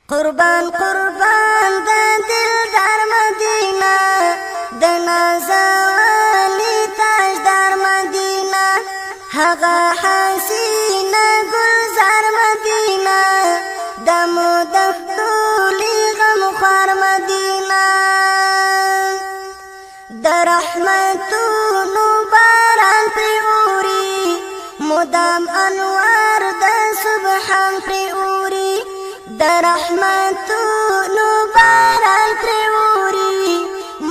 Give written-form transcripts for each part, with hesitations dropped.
قربان قربان د دلدار مدینه د نازولي تاجدار مدینه هغه حسینه گلزار مدینه د مدخولي غمخوار مدینه د رحمتونو باران پرې اوري مدام انوار د سبحان پرې اوري د رحمتونو باران پرې اوري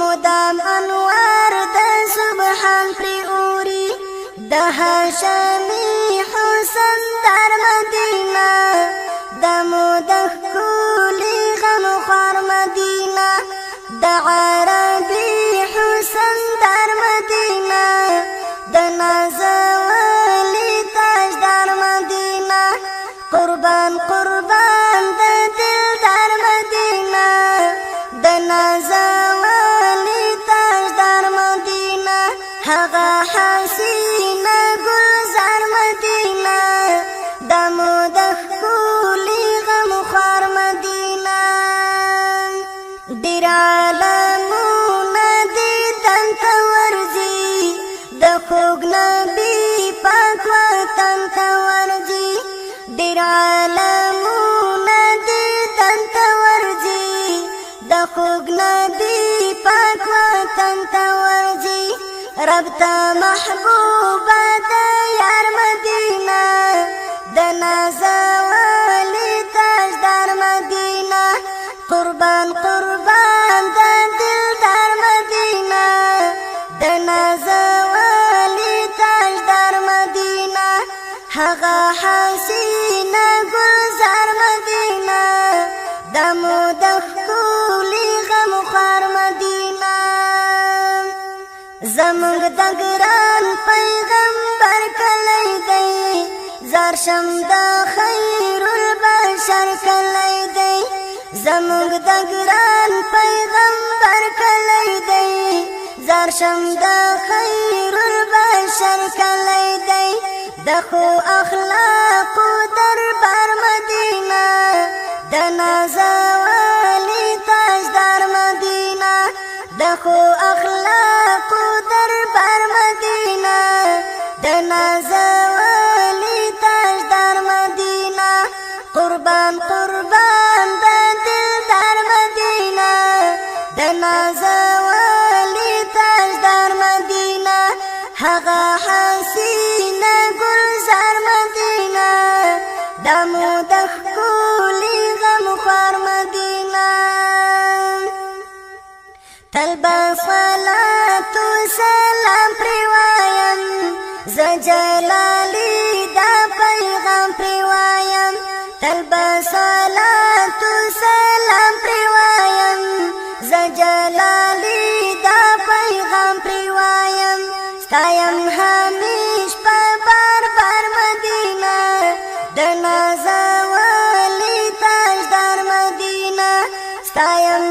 مدام انوار د سبحان پرې اوري د هاشمي حسن در مدینه د مدخولي غمخوار مدینه د عربي حسن در مدینه د نازولي تاجدار مدینه قربان قربان د دلدار مدینه د نازولي تاجدار مدینه هغه حسینه گلزار مدینه د مدخولي غمخوار مدینه ډیر عالمونه دیدن ته ورځي د خوږ نبي پاک وطن ته ورځي ډیر عالمونه دیدن ته ورځي د خوږ نبي پاک وطن ته ورځي رب ته محبوبه د یار مدینه د نازولي تاجدار مدینه قربان قربان د دلدار مدینه د نازولي تاجدار مدینه هغه حسینه گلزار مدینه د مدخولي غمخوار مدینه زمونږ د ګران پیغمبر کلی دی زار شم د خیر البشر کلی دی زمونږ د ګران پیغمبر کلی دی زار شم د خیر البشر کلی دی د خو اخلاقو دربار مدینه د نازولي تاجدار مدینه د خو اخلاقو دربار مدینه د نازولي تاجدار مدینه قربان قربان د دلدار مدینه د نازولي تاجدار مدینه هغه حسینه گلزار مدینه د مدخولي غمخوار مدینه تل به صلات و سلام پرې وایم زه جلالي دا پیغام پرې وایم تل به صلات و سلام پرې وایم زه جلالي دا پیغام پرې وایم ستایم همیش په بار بار مدینه د نازولي تاجدار مدینه ستایم